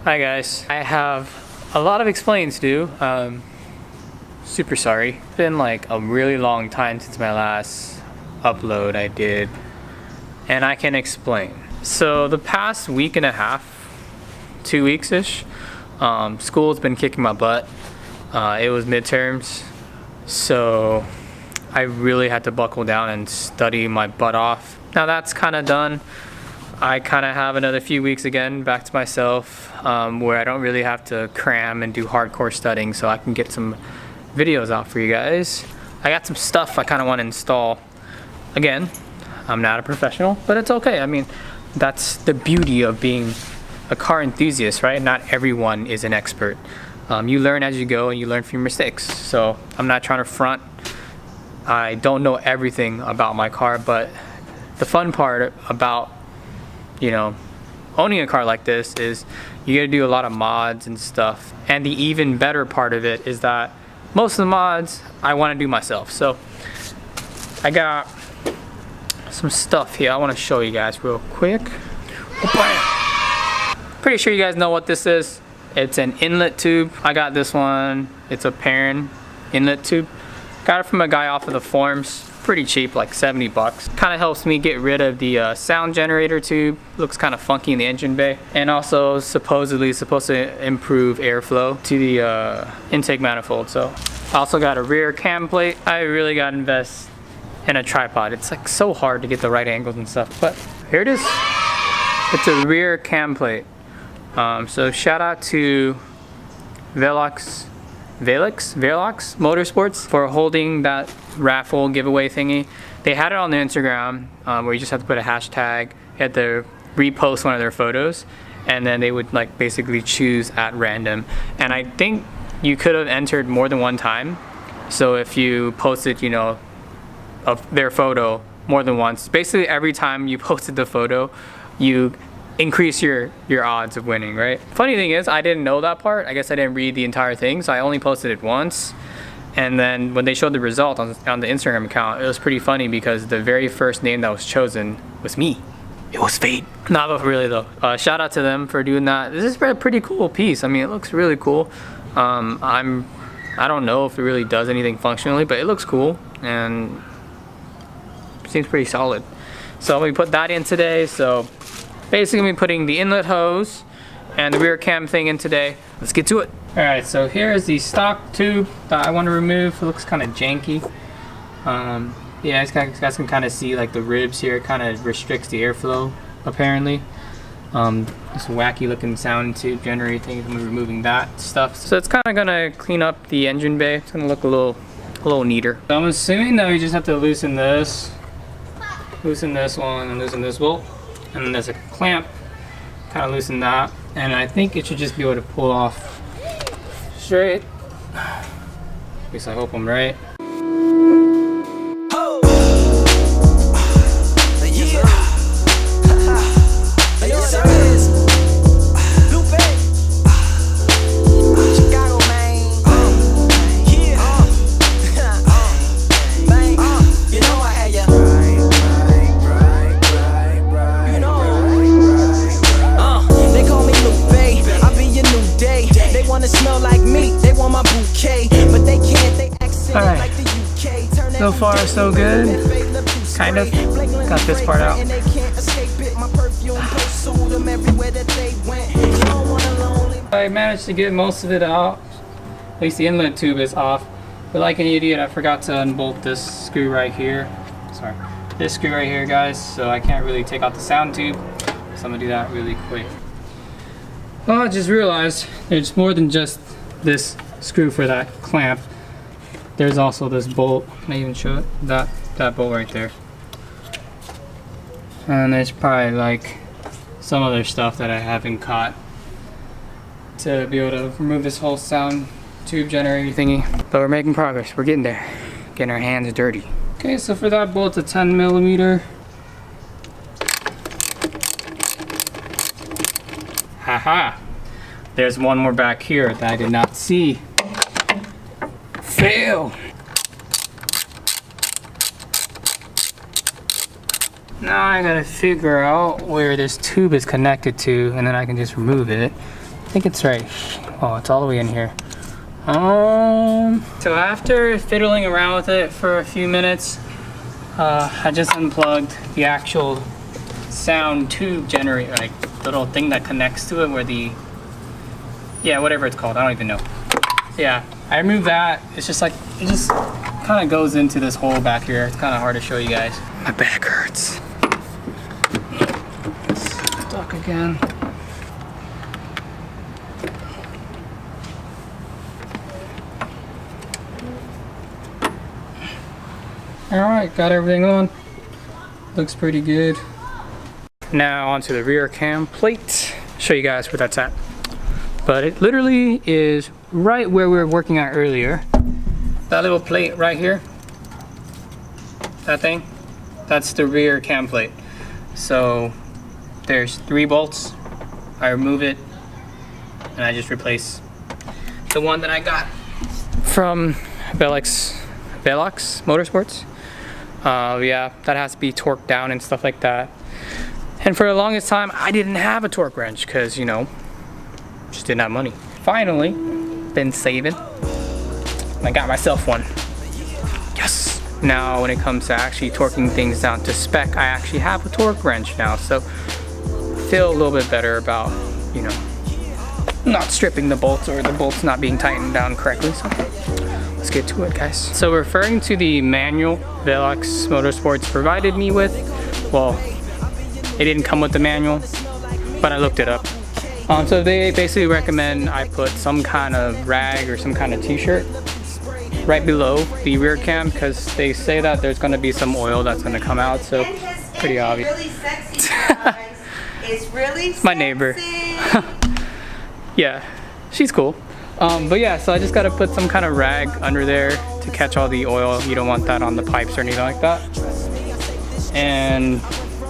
Hi guys, I have a lot of explaining to do. Super sorry. It's been like a really long time since my last upload I did, and I can explain. So the past week and a half, 2 weeks-ish, school's been kicking my butt. It was midterms, so I really had to buckle down and study my butt off. Now that's kind of done. I kind of have another few weeks again back to myself, where I don't really have to cram and do hardcore studying, so I can get some videos out for you guys. I got some stuff I kind of want to install. Again, I'm not a professional, but it's okay. I mean, that's the beauty of being a car enthusiast, right? Not everyone is an expert. You learn as you go, and you learn from your mistakes. So I'm not trying to front. I don't know everything about my car, but the fun part about, you know, owning a car like this is you gotta do a lot of mods and stuff. And the even better part of it is that most of the mods I want to do myself. So I got some stuff here I want to show you guys real quick. Pretty sure you guys know what this is. It's an inlet tube. I got this one. It's a Perrin inlet tube. Got it from a guy off of the forums. Pretty cheap, like 70 bucks. Kind of helps me get rid of the sound generator tube. Looks kind of funky in the engine bay. And also supposedly supposed to improve airflow to the intake manifold. So I also got a rear cam plate. I really got to invest in a tripod. It's like so hard to get the right angles and stuff, but here it is. It's a rear cam plate. So shout out to Velox Motorsports for holding that raffle giveaway thingy. They had it on their Instagram, where you just have to put a hashtag, you had to repost one of their photos, and then they would like basically choose at random. And I think you could have entered more than one time. So if you posted, you know, of their photo more than once, basically every time you posted the photo, you increase your odds of winning, right? Funny thing is, I didn't know that part. I guess I didn't read the entire thing, so I only posted it once. And then when they showed the result on the Instagram account, it was pretty funny because the very first name that was chosen was me. It was fate. Not but really though. Shout out to them for doing that. This is a pretty cool piece. I mean, it looks really cool. I don't know if it really does anything functionally, but it looks cool and seems pretty solid. So we put that in today. So basically, I'm gonna be putting the inlet hose and the rear cam thing in today. Let's get to it. All right, so here is the stock tube that I want to remove. It looks kind of janky. Yeah, you guys can kind of see like the ribs here. It kind of restricts the airflow, apparently. This wacky looking sound tube generator thing. I'm removing that stuff. So it's kind of gonna clean up the engine bay. It's gonna look a little neater. So I'm assuming that we just have to loosen this one, and loosen this bolt. And then there's a clamp, kind of loosen that, and I think it should just be able to pull off straight. At least I hope I'm right. Alright, so far so good, kind of, got this part out. I managed to get most of it out, at least the inlet tube is off, but like an idiot I forgot to unbolt this screw right here, this screw right here guys, so I can't really take out the sound tube, so I'm gonna do that really quick. Well, I just realized there's more than just this screw for that clamp. There's also this bolt. Can I even show it? That bolt right there. And there's probably like some other stuff that I haven't caught to be able to remove this whole sound tube generator thingy. But we're making progress. We're getting there. Getting our hands dirty. Okay, so for that bolt, it's a 10mm. Haha. There's one more back here that I did not see. Fail. Now I gotta figure out where this tube is connected to, and then I can just remove it. I think it's right. Oh, it's all the way in here. So after fiddling around with it for a few minutes, I just unplugged the actual sound tube generator, like the little thing that connects to it, where the, yeah, whatever it's called, I don't even know. Yeah, I removed that. It's just like, it just kind of goes into this hole back here. It's kind of hard to show you guys. My back hurts. It's stuck again. Alright, got everything on. Looks pretty good. Now onto the rear cam plate. Show you guys where that's at. But it literally is right where we were working at earlier. That little plate right here, that thing, that's the rear cam plate. So there's 3 bolts. I remove it and I just replace the one that I got from Velox Motorsports. Yeah, that has to be torqued down and stuff like that. And for the longest time, I didn't have a torque wrench because, you know, just didn't have money. Finally, been saving. I got myself one. Yes! Now, when it comes to actually torquing things down to spec, I actually have a torque wrench now, so I feel a little bit better about, you know, not stripping the bolts or the bolts not being tightened down correctly. So let's get to it, guys. So referring to the manual Velox Motorsports provided me with, well, it didn't come with the manual, but I looked it up. So they basically recommend I put some kind of rag or some kind of t-shirt right below the rear cam, because they say that there's going to be some oil that's going to come out, so pretty obvious. Really sexy, guys. It's really sexy. My neighbor. Yeah, she's cool. But yeah, so I just got to put some kind of rag under there to catch all the oil. You don't want that on the pipes or anything like that. And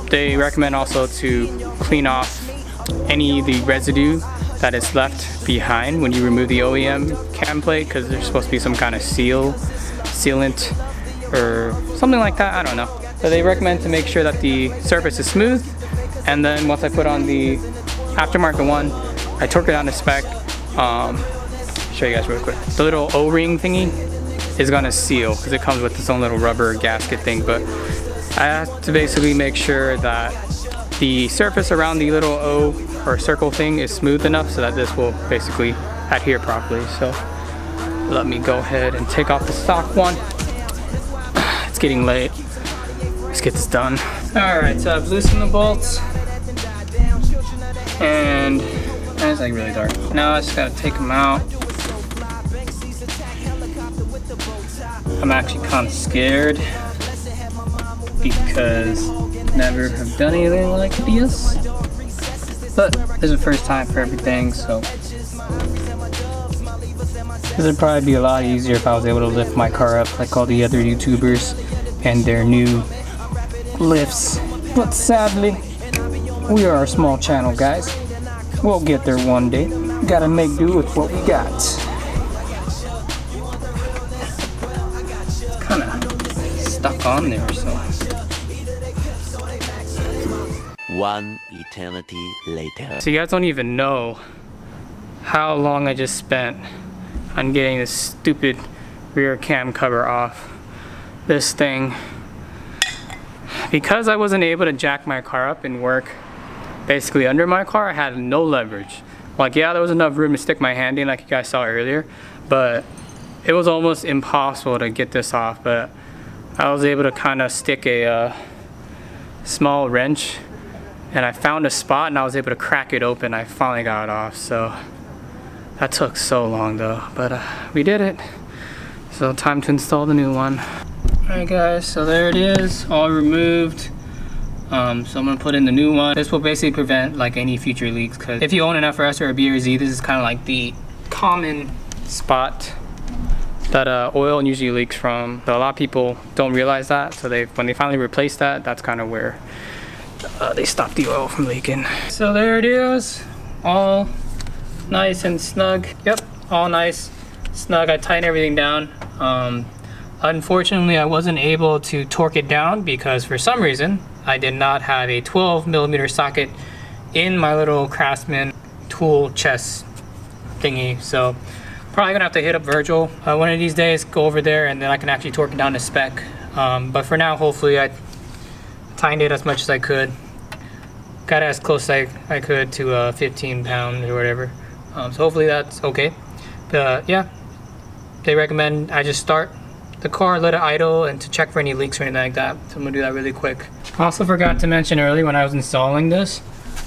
they recommend also to clean off any of the residue that is left behind when you remove the OEM cam plate, because there's supposed to be some kind of sealant or something like that, I don't know. So they recommend to make sure that the surface is smooth, and then once I put on the aftermarket one, I torque it down to spec. Show you guys real quick. The little O-ring thingy is gonna seal because it comes with its own little rubber gasket thing, but I have to basically make sure that the surface around the little O or circle thing is smooth enough so that this will basically adhere properly. So let me go ahead and take off the stock one. It's getting late. Let's get this done. Alright, so I've loosened the bolts and it's like really dark. Now I just gotta take them out. I'm actually kind of scared because never have done anything like this, but this is the first time for everything, so this would probably be a lot easier if I was able to lift my car up like all the other YouTubers and their new lifts. But sadly, we are a small channel, guys. We'll get there one day. Gotta make do with what we got. It's kind of stuck on there, so. One eternity later. So you guys don't even know how long I just spent on getting this stupid rear cam cover off this thing. Because I wasn't able to jack my car up and work basically under my car, I had no leverage. Like, yeah, there was enough room to stick my hand in like you guys saw earlier, but it was almost impossible to get this off. But I was able to kind of stick a small wrench, and I found a spot and I was able to crack it open. I finally got it off. So that took so long though, but we did it. So time to install the new one. Alright guys, so there it is, all removed. So I'm gonna put in the new one. This will basically prevent like any future leaks, because if you own an FRS or a BRZ, this is kind of like the common spot that oil usually leaks from. So a lot of people don't realize that, so when they finally replace that, that's kind of where they stop the oil from leaking. So there it is, all nice and snug. Yep, all nice, snug. I tightened everything down. Unfortunately, I wasn't able to torque it down because for some reason I did not have a 12mm socket in my little Craftsman tool chest thingy. So probably gonna have to hit up Virgil one of these days, go over there, and then I can actually torque it down to spec. But for now, hopefully I tightened it as much as I could. Got as close as I could to 15 pounds or whatever. So hopefully that's okay. But yeah, they recommend I just start the car, let it idle, and to check for any leaks or anything like that. So I'm gonna do that really quick. I also forgot to mention earlier when I was installing this,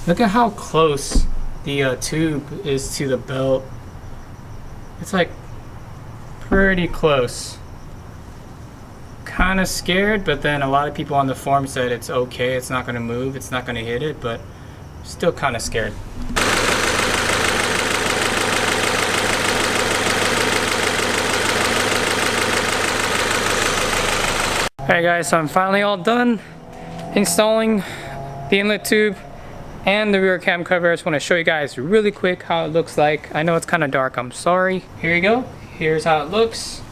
look at how close the tube is to the belt. It's like pretty close. Kind of scared, but then a lot of people on the forum said it's okay, it's not gonna move, it's not gonna hit it, but still kind of scared. Alright guys, so I'm finally all done installing the inlet tube and the rear cam cover. I just want to show you guys really quick how it looks like. I know it's kind of dark, I'm sorry. Here you go, here's how it looks.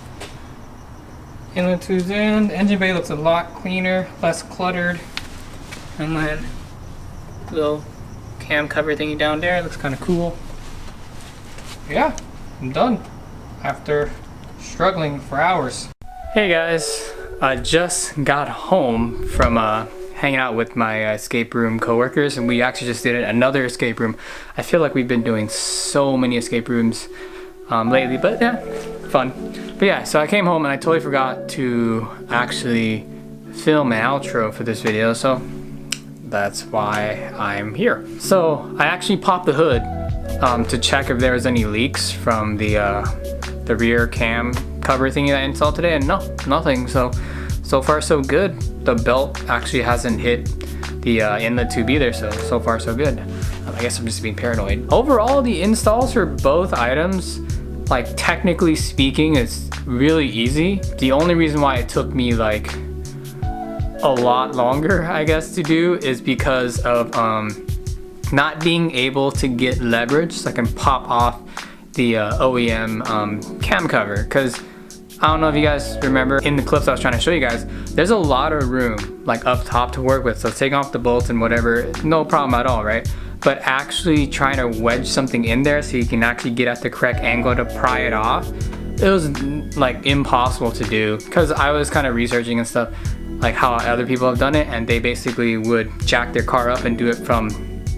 Inlet tube's in, the engine bay looks a lot cleaner, less cluttered. And then little cam cover thingy down there, looks kind of cool. Yeah, I'm done after struggling for hours. Hey guys, I just got home from hanging out with my escape room coworkers, and we actually just did another escape room. I feel like we've been doing so many escape rooms lately, but yeah, fun. But yeah, so I came home and I totally forgot to actually film an outro for this video, so that's why I'm here. So I actually popped the hood to check if there was any leaks from the rear cam cover thingy that I installed today, and no, nothing. So far so good. The belt actually hasn't hit the inlet tube either, so far so good. I guess I'm just being paranoid. Overall, the installs for both items, like technically speaking, it's really easy. The only reason why it took me like a lot longer, I guess, to do is because of not being able to get leverage so I can pop off the OEM cam cover. Because I don't know if you guys remember in the clips I was trying to show you guys, there's a lot of room like up top to work with. So taking off the bolts and whatever, no problem at all, right? But actually trying to wedge something in there so you can actually get at the correct angle to pry it off, it was like impossible to do, because I was kind of researching and stuff like how other people have done it, and they basically would jack their car up and do it from,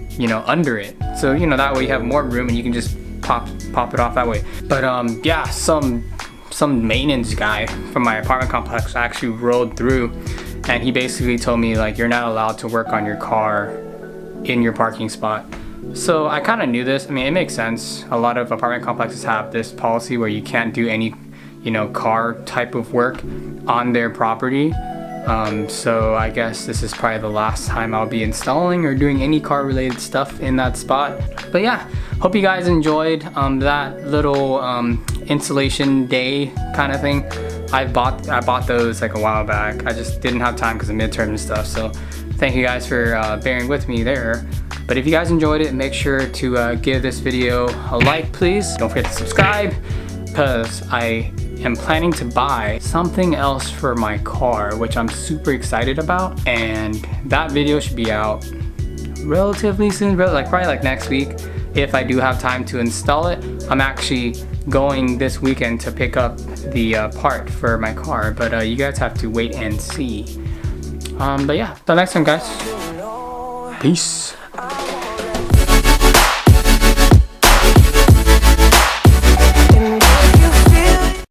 you know, under it. So, you know, that way you have more room and you can just pop it off that way. But yeah, some maintenance guy from my apartment complex actually rode through, and he basically told me like, you're not allowed to work on your car in your parking spot. So I kind of knew this. I mean, it makes sense. A lot of apartment complexes have this policy where you can't do any, you know, car type of work on their property. So I guess this is probably the last time I'll be installing or doing any car related stuff in that spot. But yeah, hope you guys enjoyed that little installation day kind of thing. I bought those like a while back. I just didn't have time because of midterm and stuff. So thank you guys for bearing with me there. But if you guys enjoyed it, make sure to give this video a like, please. Don't forget to subscribe, because I am planning to buy something else for my car, which I'm super excited about, and that video should be out relatively soon, like probably like next week if I do have time to install it. I'm actually going this weekend to pick up the part for my car, but you guys have to wait and see. But yeah, till next time guys, peace.